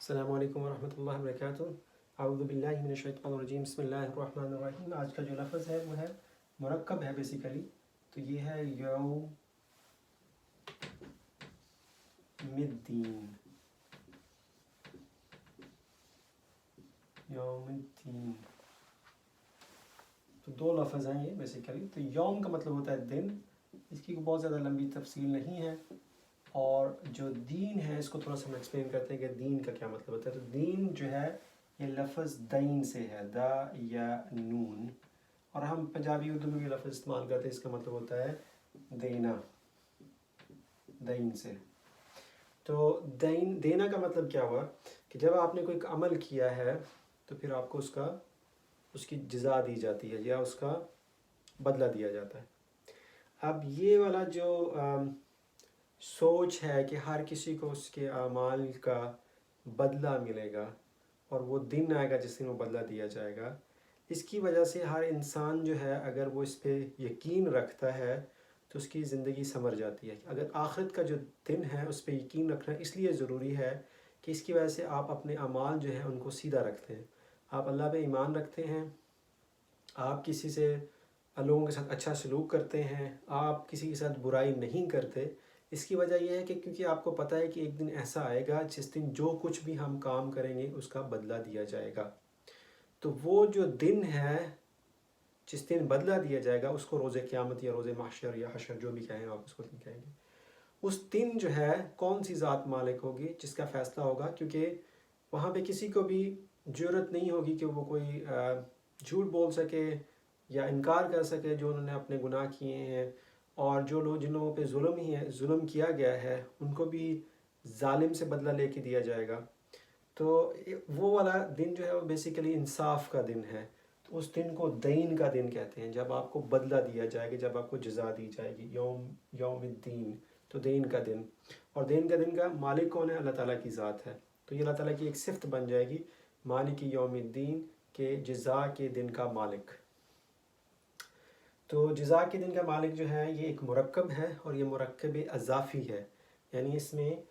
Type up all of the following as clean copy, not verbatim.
अस्सलामु अलैकुम वरहमतुल्लाहि वबरकातुहू। अऊज़ु बिल्लाहि मिनश शैतानिर रजीम। बिस्मिल्लाहिर रहमानिर रहीम। आज का जो लफ्ज़ है वो है मुरक्कब है बेसिकली। तो ये है यौमिद्दीन। यौमिद्दीन तो दो लफ्ज़ हैं ये बेसिकली। तो यौम का मतलब होता है दिन, इसकी बहुत ज़्यादा लंबी तफसील नहीं है। और जो दीन है इसको थोड़ा सा हम एक्सप्लेन करते हैं कि दीन का क्या मतलब होता है। तो दीन जो है ये लफ्ज़ दईन से है, दा या नून, और हम पंजाबी उर्दू में भी लफ्ज़ इस्तेमाल करते हैं, इसका मतलब होता है देना, दईन से। तो दईन देना का मतलब क्या हुआ कि जब आपने कोई अमल किया है तो फिर आपको उसकी जज़ा दी जाती है या उसका बदला दिया जाता है। अब ये वाला जो सोच है कि हर किसी को उसके अमाल का बदला मिलेगा और वो दिन आएगा जिस दिन वो बदला दिया जाएगा, इसकी वजह से हर इंसान जो है अगर वो इस पर यकीन रखता है तो उसकी ज़िंदगी संवर जाती है। अगर आखिरत का जो दिन है उस पर यकीन रखना इसलिए ज़रूरी है कि इसकी वजह से आप अपने अमाल जो है उनको सीधा रखते हैं, आप अल्लाह पे ईमान रखते हैं, आप किसी से लोगों के साथ अच्छा सलूक करते हैं, आप किसी के साथ बुराई नहीं करते। इसकी वजह यह है कि क्योंकि आपको पता है कि एक दिन ऐसा आएगा जिस दिन जो कुछ भी हम काम करेंगे उसका बदला दिया जाएगा। तो वो जो दिन है जिस दिन बदला दिया जाएगा उसको रोज़े क़यामत या रोज़े महशर या हशर जो भी कहें आप उसको कहेंगे। उस दिन जो है कौन सी ज़ात मालिक होगी जिसका फ़ैसला होगा, क्योंकि वहाँ पे किसी को भी ज़रूरत नहीं होगी कि वो कोई झूठ बोल सके या इनकार कर सके जो उन्होंने अपने गुनाह किए हैं। और जो लोग जिन लोगों पे जुल्म किया गया है उनको भी जालिम से बदला लेके दिया जाएगा। तो वो वाला दिन जो है वो बेसिकली इंसाफ का दिन है। तो उस दिन को दीन का दिन कहते हैं, जब आपको बदला दिया जाएगा, जब आपको जज़ा दी जाएगी। यौमिद्दीन तो दीन का दिन। और दीन का दिन का मालिक कौन है? अल्लाह ताला की ज़ात है। तो ये अल्लाह ताला की एक सिफ़त बन जाएगी, मालिक यौमिद्दीन के जज़ा के दिन का मालिक। तो जज़ा के दिन का मालिक जो है ये एक मुरक्कब है और ये मुरक्कब अज़ाफ़ी है, यानी इसमें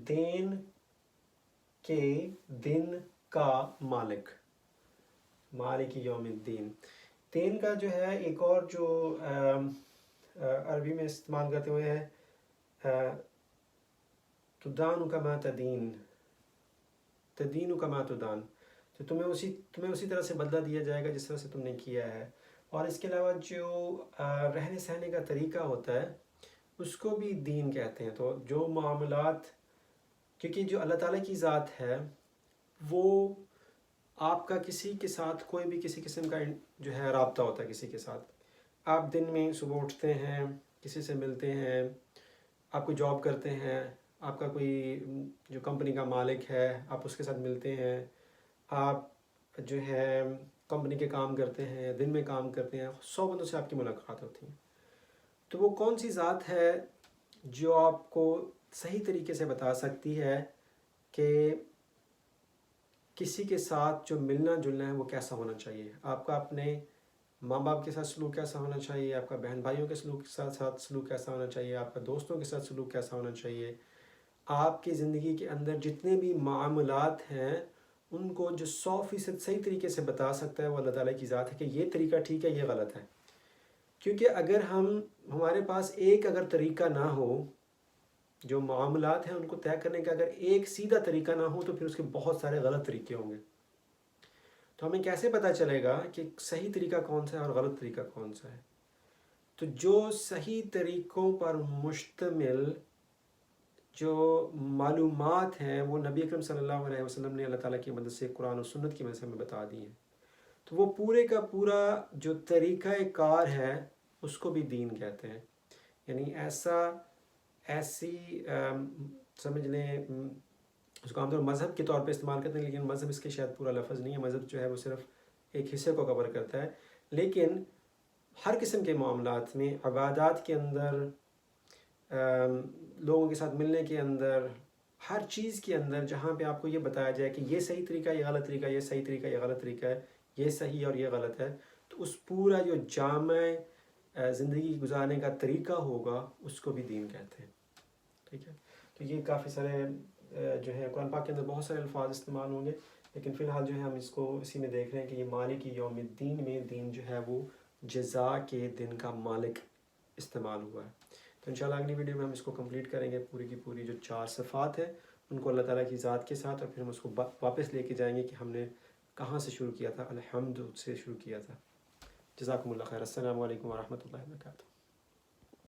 देन के दिन का मालिक, मालिक यौमिद्दीन। देन का जो है एक और जो अरबी में इस्तेमाल करते हुए है तुदान कमा तदीन, तदीन कमा तुदान। तो तुम्हें उसी तरह से बदला दिया जाएगा जिस तरह से तुमने किया है। और इसके अलावा जो रहने सहने का तरीका होता है उसको भी दीन कहते हैं। तो जो मामलात, क्योंकि जो अल्लाह ताला की ज़ात है वो आपका किसी के साथ कोई भी किसी किस्म का जो है राब्ता होता है किसी के साथ। आप दिन में सुबह उठते हैं, किसी से मिलते हैं, आप कोई जॉब करते हैं, आपका कोई जो कंपनी का मालिक है आप उसके साथ मिलते हैं, आप जो है कंपनी के काम करते हैं, दिन में काम करते हैं, 100 बंदों से आपकी मुलाकात होती है। तो वो कौन सी ज़ात है जो आपको सही तरीके से बता सकती है कि किसी के साथ जो मिलना जुलना है वो कैसा होना चाहिए, आपका अपने माँ बाप के साथ सलूक कैसा होना चाहिए, आपका बहन भाइयों के साथ सलूक कैसा होना चाहिए, आपका दोस्तों के साथ सलूक कैसा होना चाहिए। आपकी ज़िंदगी के अंदर जितने भी मामलात हैं उनको जो 100% सही तरीके से बता सकता है वो अल्लाह ताला की ज़ात है कि ये तरीका ठीक है, ये गलत है। क्योंकि अगर हमारे पास एक अगर तरीका ना हो, जो मामलात हैं उनको तय करने का अगर एक सीधा तरीका ना हो तो फिर उसके बहुत सारे गलत तरीके होंगे। तो हमें कैसे पता चलेगा कि सही तरीका कौन सा है और गलत तरीका कौन सा है? तो जो सही तरीक़ों पर मुश्तमिल जो मालूमात हैं वो नबी अकरम सल्लल्लाहु अलैहि वसल्लम ने अल्लाह ताला की मदद से कुरान और सुन्नत की मदद से हमें बता दी हैं। तो वो पूरे का पूरा जो तरीक़ा कार है उसको भी दीन कहते हैं। यानी ऐसी समझ लें, उसको आमतौर पर मज़हब के तौर पे इस्तेमाल करते हैं, लेकिन मज़हब इसके शायद पूरा लफ्ज़ नहीं है। मज़हब जो है वो सिर्फ़ एक हिस्से को कवर करता है। लेकिन हर किस्म के मामलात में, इबादत के अंदर, लोगों के साथ मिलने के अंदर, हर चीज़ के अंदर जहाँ पे आपको ये बताया जाए कि ये सही तरीका, ये गलत तरीका, ये सही तरीका, ये गलत तरीका है, ये सही और ये गलत है, तो उस पूरा जो जामा ज़िंदगी गुजारने का तरीका होगा उसको भी दीन कहते हैं। ठीक है, तो ये काफ़ी सारे جو ہے قرآن پاک کے اندر بہت سارے الفاظ استعمال ہوں گے، لیکن فی الحال جو ہے ہم اس کو اسی میں دیکھ رہے ہیں کہ یہ مالک یوم الدین میں دین جو ہے وہ جزا کے دن کا مالک استعمال ہوا ہے۔ تو انشاءاللہ اگلی ویڈیو میں ہم اس کو کمپلیٹ کریں گے، پوری کی پوری جو 4 صفات ہیں ان کو اللہ تعالیٰ کی ذات کے ساتھ، اور پھر ہم اس کو واپس لے کے جائیں گے کہ ہم نے کہاں سے شروع کیا تھا، الحمد سے شروع کیا تھا۔ جزاکم اللہ خیر۔ السلام علیکم ورحمۃ اللہ وبرکاتہ۔